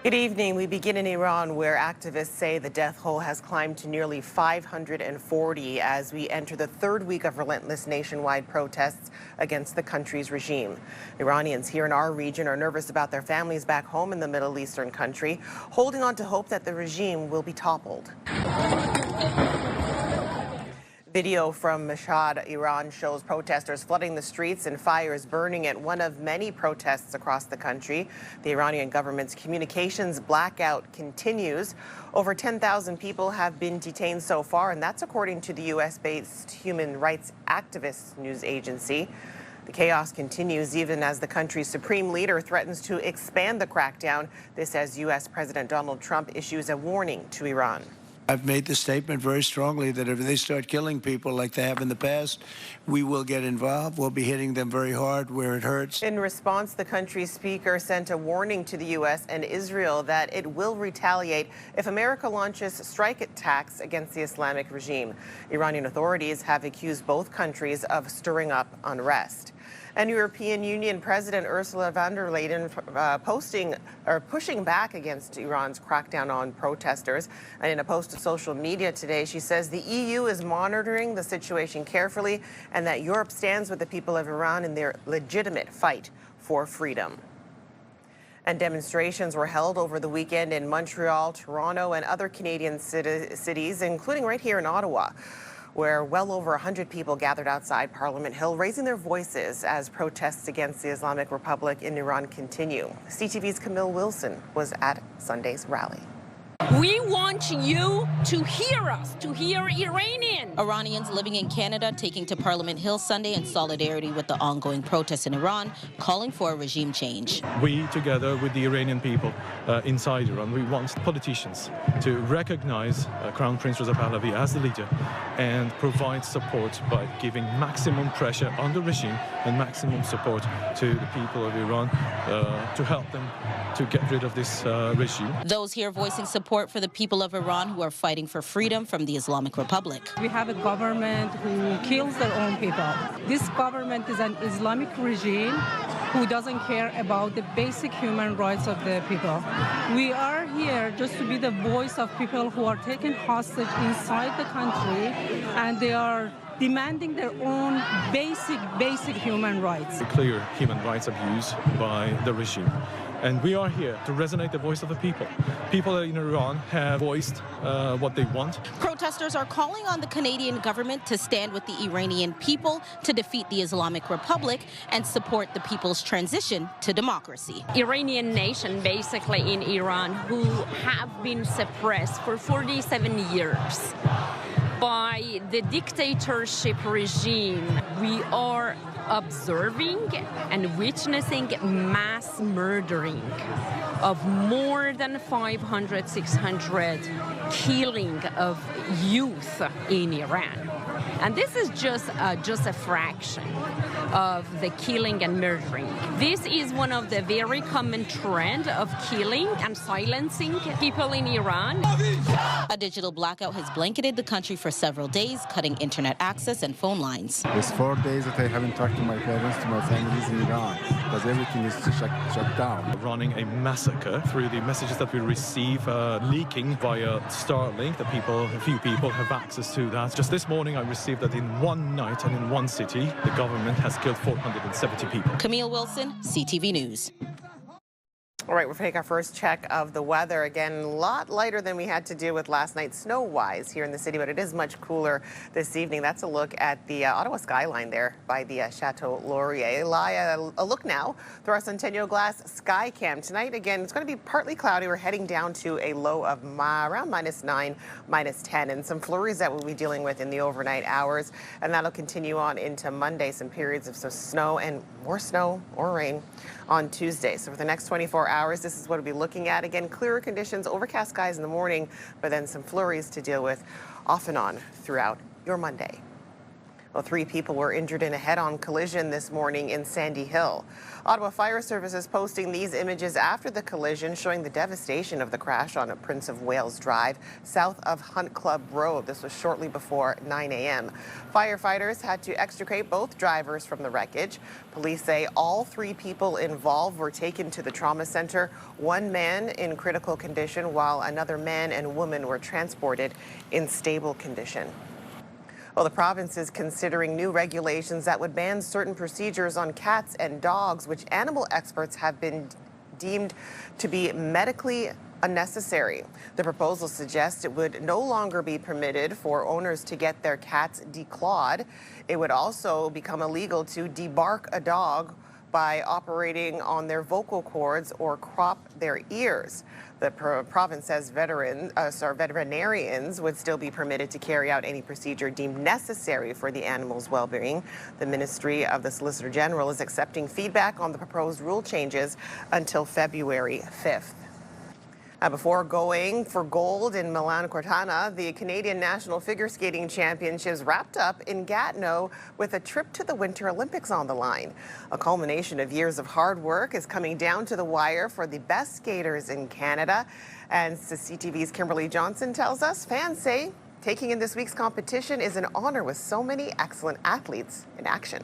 Good evening. We begin in Iran, where activists say the death toll has climbed to nearly 540 as we enter the third week of relentless nationwide protests against the country's regime. Iranians here in our region are nervous about their families back home in the Middle Eastern country, holding on to hope that the regime will be toppled. Video from Mashhad, Iran shows protesters flooding the streets and fires burning at one of many protests across the country. The Iranian government's communications blackout continues. Over 10,000 people have been detained so far, and that's according to the U.S.-based human rights activist news agency. The chaos continues even as the country's supreme leader threatens to expand the crackdown. This as U.S. President Donald Trump issues a warning to Iran. I've made the statement very strongly that if they start killing people like they have in the past, we will get involved. We'll be hitting them very hard where it hurts. In response, the country's speaker sent a warning to the U.S. and Israel that it will retaliate if America launches strike attacks against the Islamic regime. Iranian authorities have accused both countries of stirring up unrest. And European Union President Ursula von der Leyen pushing back against Iran's crackdown on protesters. And in a post to social media today, she says the EU is monitoring the situation carefully and that Europe stands with the people of Iran in their legitimate fight for freedom. And demonstrations were held over the weekend in Montreal, Toronto, and other Canadian cities, including right here in Ottawa, where well over 100 people gathered outside Parliament Hill, raising their voices as protests against the Islamic Republic in Iran continue. CTV's Camille Wilson was at Sunday's rally. We want you to hear us, to hear Iranians. Iranians living in Canada taking to Parliament Hill Sunday in solidarity with the ongoing protests in Iran, calling for a regime change. We, together with the Iranian people inside Iran, we want politicians to recognize Crown Prince Reza Pahlavi as the leader and provide support by giving maximum pressure on the regime and maximum support to the people of Iran to help them to get rid of this regime. Those here voicing support for the people of Iran who are fighting for freedom from the Islamic Republic. We have a government who kills their own people. This government is an Islamic regime who doesn't care about the basic human rights of the people. We are here just to be the voice of people who are taken hostage inside the country, and they are demanding their own basic human rights. Clear human rights abuse by the regime. And we are here to resonate the voice of the people. People in Iran have voiced what they want. Protesters are calling on the Canadian government to stand with the Iranian people to defeat the Islamic Republic and support the people's transition to democracy. Iranian nation, basically in Iran, who have been suppressed for 47 years by the dictatorship regime. We are observing and witnessing mass murdering of more than 500, 600 killing of youth in Iran. And this is just a fraction of the killing and murdering. This is one of the very common trend of killing and silencing people in Iran. A digital blackout has blanketed the country for several days, cutting internet access and phone lines. It's 4 days that I haven't talked to my parents, to my families in Iran, because everything is shut down. Running a massacre through the messages that we receive leaking via Starlink. A few people have access to that. Just this morning I received that in one night and in one city, the government has killed 470 people. Camille Wilson, CTV News. All right, we'll take our first check of the weather. Again, a lot lighter than we had to deal with last night snow-wise here in the city, but it is much cooler this evening. That's a look at the Ottawa skyline there by the Chateau Laurier. A look now through our Centennial Glass sky cam. Tonight, again, it's going to be partly cloudy. We're heading down to a low of around -9, -10, and some flurries that we'll be dealing with in the overnight hours. And that'll continue on into Monday, some periods of some snow and more snow or rain on Tuesday. So for the next 24 hours, this is what we'll be looking at. Again, clearer conditions, overcast skies in the morning, but then some flurries to deal with off and on throughout your Monday. Well, 3 people were injured in a head-on collision this morning in Sandy Hill. Ottawa Fire Services posting these images after the collision, showing the devastation of the crash on Prince of Wales Drive, south of Hunt Club Road. This was shortly before 9 a.m. Firefighters had to extricate both drivers from the wreckage. Police say all 3 people involved were taken to the trauma center, 1 man in critical condition, while another man and woman were transported in stable condition. Well, the province is considering new regulations that would ban certain procedures on cats and dogs, which animal experts have been deemed to be medically unnecessary. The proposal suggests it would no longer be permitted for owners to get their cats declawed. It would also become illegal to debark a dog by operating on their vocal cords or crop their ears. The province says veterinarians would still be permitted to carry out any procedure deemed necessary for the animal's well-being. The Ministry of the Solicitor General is accepting feedback on the proposed rule changes until February 5th. Before going for gold in Milan-Cortina, the Canadian National Figure Skating Championships wrapped up in Gatineau with a trip to the Winter Olympics on the line. A culmination of years of hard work is coming down to the wire for the best skaters in Canada. And CTV's Kimberly Johnson tells us fans say taking in this week's competition is an honor with so many excellent athletes in action.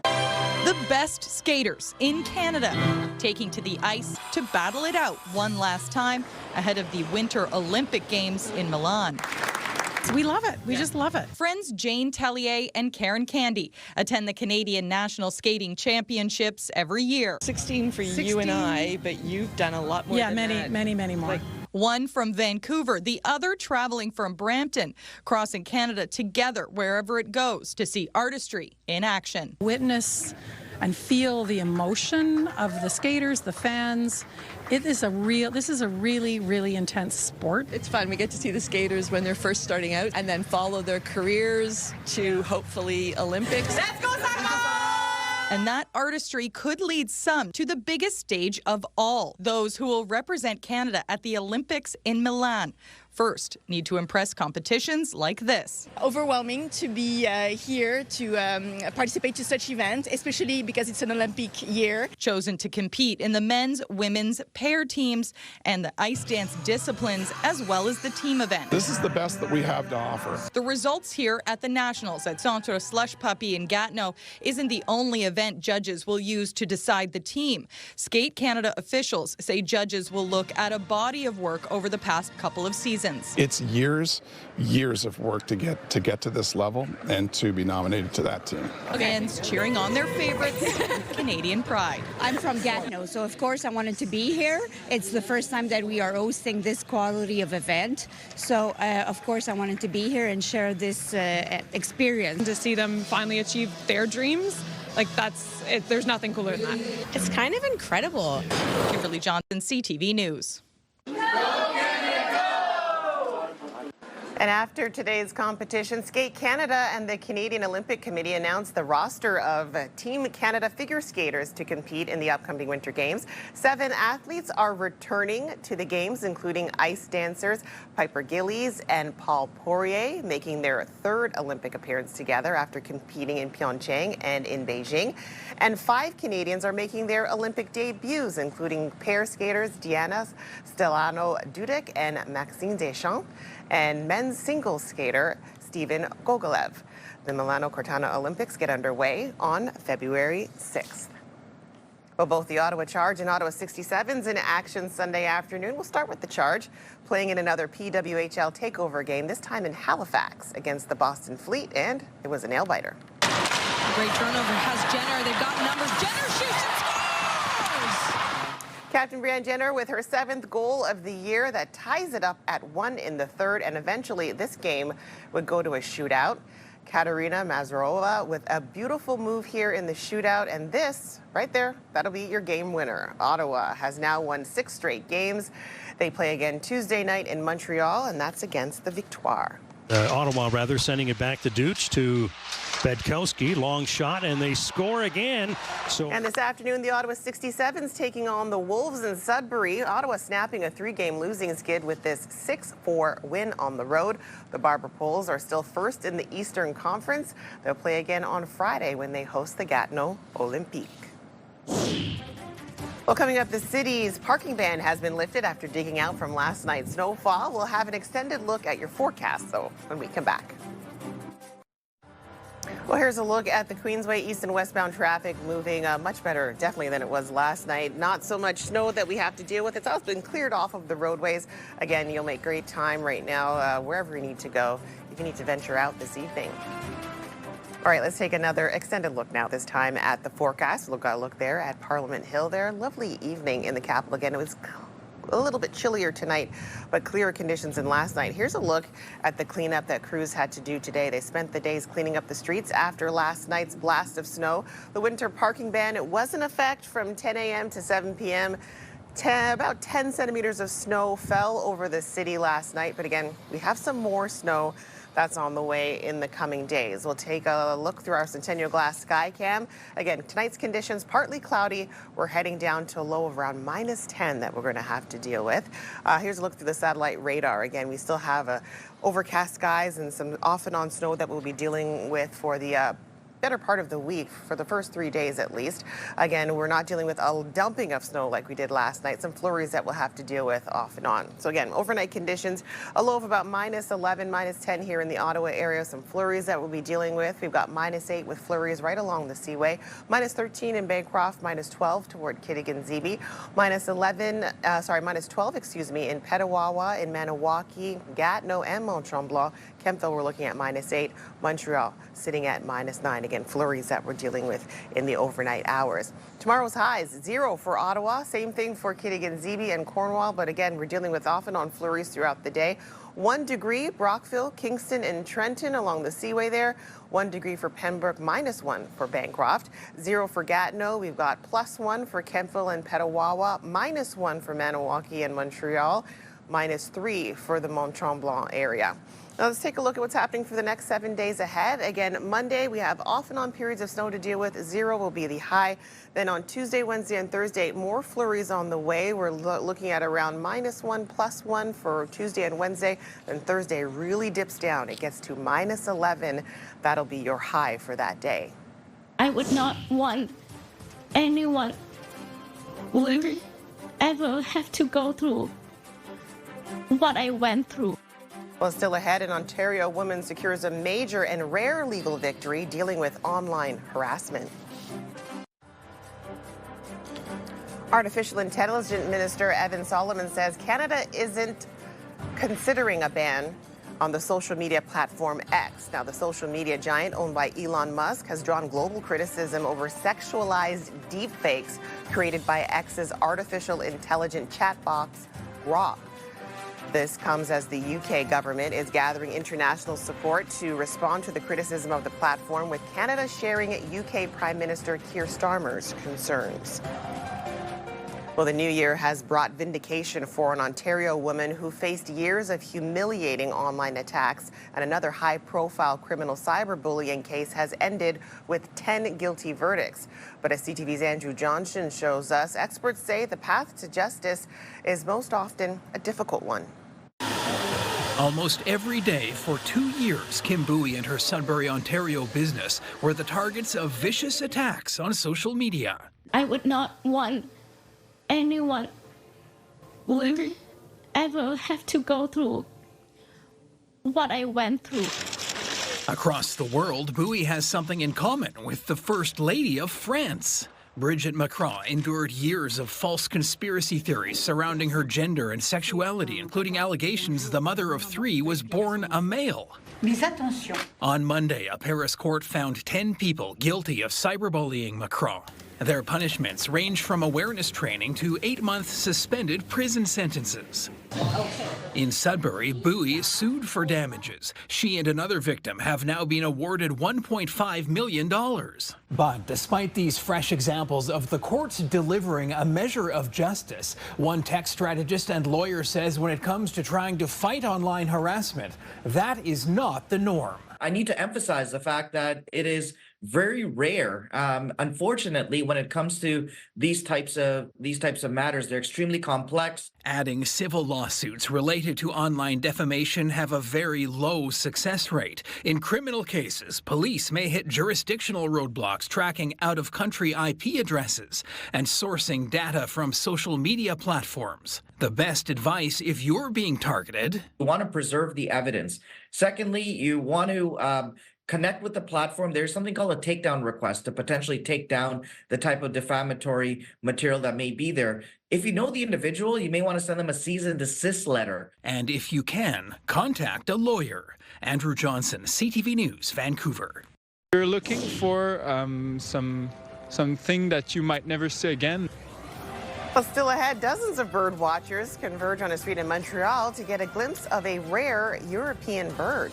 The best skaters in Canada taking to the ice to battle it out one last time ahead of the Winter Olympic Games in Milan. We love it. We just love it. Friends Jane Tellier and Karen Candy attend the Canadian National Skating Championships every year. 16 for you and I, but you've done a lot more than that. many more. One from Vancouver, the other traveling from Brampton, crossing Canada together wherever it goes to see artistry in action. Witness and feel the emotion of the skaters, the fans. This is a really, really intense sport. It's fun. We get to see the skaters when they're first starting out and then follow their careers to hopefully Olympics. Let's go, And that artistry could lead some to the biggest stage of all, those who will represent Canada at the Olympics in Milan. First, need to impress competitions like this. Overwhelming to be here to participate to such event, especially because it's an Olympic year. Chosen to compete in the men's, women's, pair teams, and the ice dance disciplines, as well as the team event. This is the best that we have to offer. The results here at the Nationals at Centre Slush Puppie in Gatineau isn't the only event judges will use to decide the team. Skate Canada officials say judges will look at a body of work over the past couple of seasons. It's years of work to get to this level and to be nominated to that team. Fans cheering on their favorites, Canadian pride. I'm from Gatineau, so of course I wanted to be here. It's the first time that we are hosting this quality of event. So of course I wanted to be here and share this experience. To see them finally achieve their dreams, there's nothing cooler than that. It's kind of incredible. Kimberly Johnson, CTV News. And after today's competition, Skate Canada and the Canadian Olympic Committee announced the roster of Team Canada figure skaters to compete in the upcoming Winter Games. 7 athletes are returning to the Games, including ice dancers Piper Gillies and Paul Poirier, making their 3rd Olympic appearance together after competing in Pyeongchang and in Beijing. And 5 Canadians are making their Olympic debuts, including pair skaters Diana Stelano-Dudek and Maxime Deschamps, and men's single skater Steven Gogolev. The Milano-Cortina Olympics get underway on February 6th. Well, both the Ottawa Charge and Ottawa 67s in action Sunday afternoon. We'll start with the Charge, playing in another PWHL takeover game, this time in Halifax against the Boston Fleet, and it was a nail-biter. Great turnover has Jenner. They've got numbers. Jenner shoots and scores! Captain Brianne Jenner with her 7th goal of the year that ties it up at 1 in the 3rd, and eventually this game would go to a shootout. Katerina Mazurova with a beautiful move here in the shootout, and this right there, that'll be your game winner. Ottawa has now won 6 straight games. They play again Tuesday night in Montreal, and that's against the Victoire. Ottawa, rather, sending it back to Deutsch to Bedkowski, long shot, and they score again. And this afternoon, the Ottawa 67s taking on the Wolves in Sudbury. Ottawa snapping a 3-game losing skid with this 6-4 win on the road. The Barber Poles are still first in the Eastern Conference. They'll play again on Friday when they host the Gatineau Olympique. Well, coming up, the city's parking ban has been lifted after digging out from last night's snowfall. We'll have an extended look at your forecast, though, when we come back. Well, here's a look at the Queensway east and westbound traffic moving much better, definitely, than it was last night. Not so much snow that we have to deal with. It's also been cleared off of the roadways. Again, you'll make great time right now wherever you need to go if you need to venture out this evening. All right, let's take another extended look now, this time at the forecast. We've got a look there at Parliament Hill there. Lovely evening in the capital. Again, it was a little bit chillier tonight, but clearer conditions than last night. Here's a look at the cleanup that crews had to do today. They spent the days cleaning up the streets after last night's blast of snow. The winter parking ban, it was in effect from 10 a.m. to 7 p.m. About 10 centimeters of snow fell over the city last night, but again, we have some more snow that's on the way in the coming days. We'll take a look through our Centennial Glass sky cam. Again, tonight's conditions, partly cloudy. We're heading down to a low of around -10 that we're going to have to deal with. Here's a look through the satellite radar. Again, we still have overcast skies and some off and on snow that we'll be dealing with for the better part of the week, for the first 3 days at least. Again, we're not dealing with a dumping of snow like we did last night. Some flurries that we'll have to deal with off and on. So again, overnight conditions, a low of about -11, -10 here in the Ottawa area. Some flurries that we'll be dealing with. We've got -8 with flurries right along the Seaway. -13 in Bancroft, -12 toward Kittigan-Zibi. -12, excuse me, in Petawawa, in Maniwaki, Gatineau, and Mont-Tremblant. Kemptville, we're looking at -8. Montreal sitting at -9. Again, flurries that we're dealing with in the overnight hours. Tomorrow's highs, 0 for Ottawa. Same thing for Kittigan-Zibi and Cornwall. But again, we're dealing with off and on flurries throughout the day. 1 degree, Brockville, Kingston, and Trenton along the Seaway there. 1 degree for Pembroke, -1 for Bancroft. 0 for Gatineau. We've got +1 for Kemptville and Petawawa. -1 for Maniwaki and Montreal. -3 for the Mont-Tremblant area. Now let's take a look at what's happening for the next 7 days ahead. Again, Monday, we have off and on periods of snow to deal with. 0 will be the high. Then on Tuesday, Wednesday, and Thursday, more flurries on the way. We're looking at around -1, +1 for Tuesday and Wednesday. And Thursday really dips down. It gets to -11. That'll be your high for that day. I would not want anyone would ever have to go through what I went through. Well, still ahead, an Ontario woman secures a major and rare legal victory dealing with online harassment. Artificial Intelligence Minister Evan Solomon says Canada isn't considering a ban on the social media platform X. Now, the social media giant owned by Elon Musk has drawn global criticism over sexualized deepfakes created by X's artificial intelligent chat box, Grok. This comes as the UK government is gathering international support to respond to the criticism of the platform, with Canada sharing UK Prime Minister Keir Starmer's concerns. Well, the new year has brought vindication for an Ontario woman who faced years of humiliating online attacks, and another high-profile criminal cyberbullying case has ended with 10 guilty verdicts. But as CTV's Andrew Johnson shows us, experts say the path to justice is most often a difficult one. Almost every day for 2 years, Kim Bowie and her Sudbury, Ontario business were the targets of vicious attacks on social media. I would not want anyone would ever have to go through what I went through. Across the world, Bowie has something in common with the First Lady of France. Brigitte Macron endured years of false conspiracy theories surrounding her gender and sexuality, including allegations the mother of 3 was born a male. On Monday, a Paris court found 10 people guilty of cyberbullying Macron. Their punishments range from awareness training to 8-month suspended prison sentences. In Sudbury, Bowie sued for damages. She and another victim have now been awarded $1.5 million. But despite these fresh examples of the courts delivering a measure of justice, one tech strategist and lawyer says when it comes to trying to fight online harassment, that is not the norm. I need to emphasize the fact that it is very rare. Unfortunately, when it comes to these types of matters, they're extremely complex. Adding civil lawsuits related to online defamation have a very low success rate. In criminal cases, police may hit jurisdictional roadblocks tracking out-of-country IP addresses and sourcing data from social media platforms. The best advice if you're being targeted: You want to preserve the evidence. Secondly, you want to connect with the platform. There's something called a takedown request to potentially take down the type of defamatory material that may be there. If you know the individual, you may want to send them a cease and desist letter. And if you can, contact a lawyer. Andrew Johnson, CTV News, Vancouver. You're looking for something that you might never see again. Well, still ahead, dozens of bird watchers converge on a street in Montreal to get a glimpse of a rare European bird.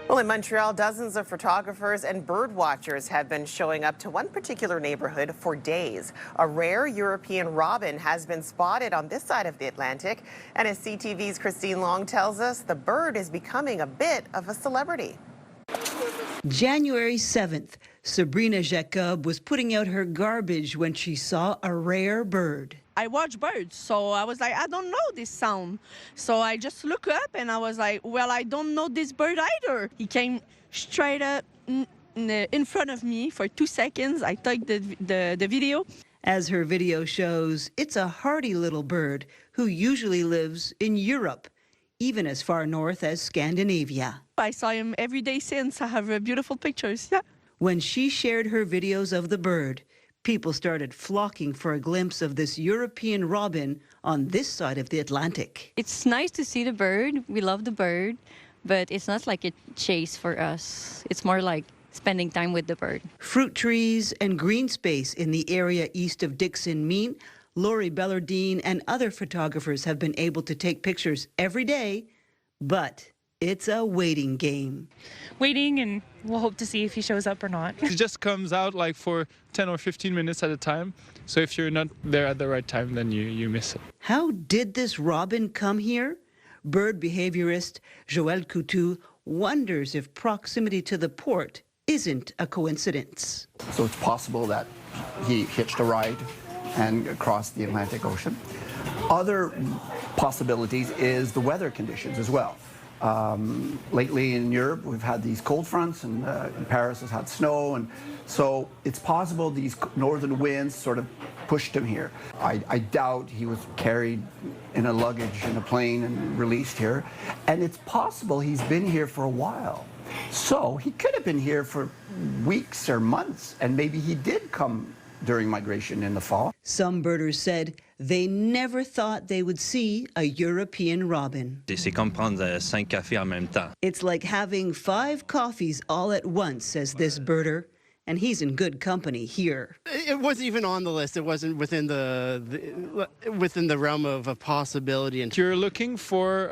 Well, in Montreal, dozens of photographers and bird watchers have been showing up to one particular neighborhood for days. A rare European robin has been spotted on this side of the Atlantic, and as CTV's Christine Long tells us, the bird is becoming a bit of a celebrity. January 7th, Sabrina Jacob was putting out her garbage when she saw a rare bird. I watch birds, so I was like, I don't know this sound. So I just look up and I was like, well, I don't know this bird either. He came straight up in front of me for 2 seconds. I took the video. As her video shows, it's a hardy little bird who usually lives in Europe, even as far north as Scandinavia. I saw him every day since. I have beautiful pictures, yeah. When she shared her videos of the bird, people started flocking for a glimpse of this European robin on this side of the Atlantic. It's nice to see the bird. We love the bird, but it's not like a chase for us. It's more like spending time with the bird. Fruit trees and green space in the area east of Dixon mean Lori Bellardine and other photographers have been able to take pictures every day, but it's a waiting game. Waiting, and we'll hope to see if he shows up or not. It just comes out like for 10 or 15 minutes at a time. So if you're not there at the right time, then you miss it. How did this robin come here? Bird behaviorist Joël Coutu wonders if proximity to the port isn't a coincidence. So it's possible that he hitched a ride and crossed the Atlantic Ocean. Other possibilities is the weather conditions as well. Lately in Europe, we've had these cold fronts, and Paris has had snow, and so it's possible these northern winds sort of pushed him here. I doubt he was carried in a luggage in a plane and released here, and it's possible he's been here for a while. So he could have been here for weeks or months, and maybe he did come during migration in the fall. Some birders said they never thought they would see a European robin. C'est comme prendre 5 cafés en même temps. It's like having 5 coffees all at once, says this birder, and he's in good company here. It wasn't even on the list. It wasn't within the realm of a possibility. And you're looking for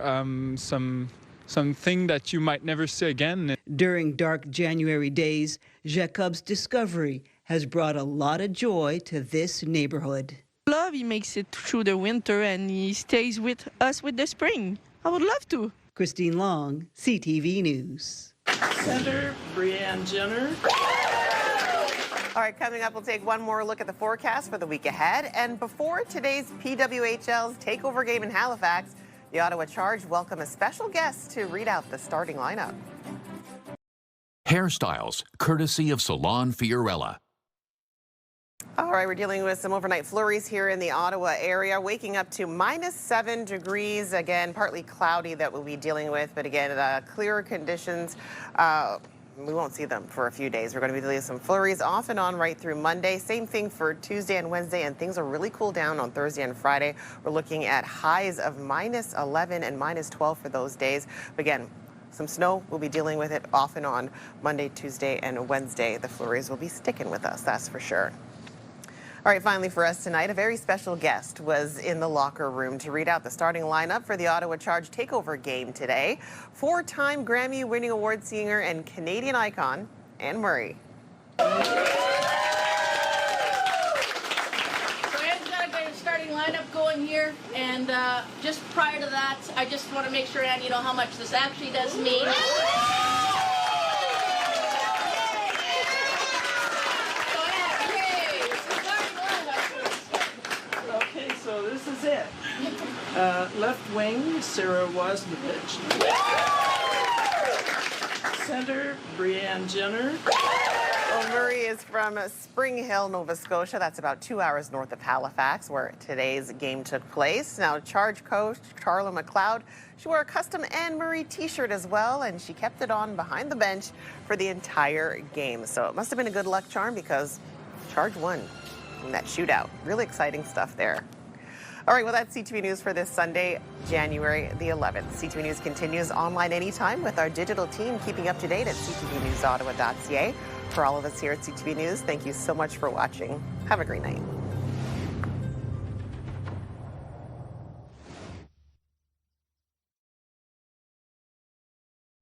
something that you might never see again. During dark January days, Jacob's discovery has brought a lot of joy to this neighborhood. Love, he makes it through the winter and he stays with us with the spring. I would love to. Christine Long, CTV News. Senator Brianne Jenner. All right, coming up, we'll take one more look at the forecast for the week ahead. And before today's PWHL's takeover game in Halifax, the Ottawa Charge welcome a special guest to read out the starting lineup. Hairstyles, courtesy of Salon Fiorella. All right, we're dealing with some overnight flurries here in the Ottawa area, waking up to -7 degrees. Again, partly cloudy that we'll be dealing with, but again, clearer conditions. We won't see them for a few days. We're going to be dealing with some flurries off and on right through Monday. Same thing for Tuesday and Wednesday, and things will really cool down on Thursday and Friday. We're looking at highs of -11 and -12 for those days. But again, some snow, we'll be dealing with it off and on Monday, Tuesday, and Wednesday. The flurries will be sticking with us, that's for sure. All right, finally for us tonight, a very special guest was in the locker room to read out the starting lineup for the Ottawa Charge takeover game today. 4-time Grammy-winning award singer and Canadian icon, Anne Murray. So Anne's got a starting lineup going going here, and just prior to that, I just want to make sure, Anne, you know how much this actually does mean. Okay, so this is it. Left wing, Sarah Wasnovich. Center, Brianne Jenner. Well, Murray is from Spring Hill, Nova Scotia. That's about 2 hours north of Halifax, where today's game took place. Now, charge coach Charla McLeod, she wore a custom Anne Murray t-shirt as well, and she kept it on behind the bench for the entire game. So it must have been a good luck charm because Charge won in that shootout. Really exciting stuff there. All right, well, that's CTV News for this Sunday, January the 11th. CTV News continues online anytime with our digital team, keeping up to date at ctvnewsottawa.ca. For all of us here at CTV News, thank you so much for watching. Have a great night.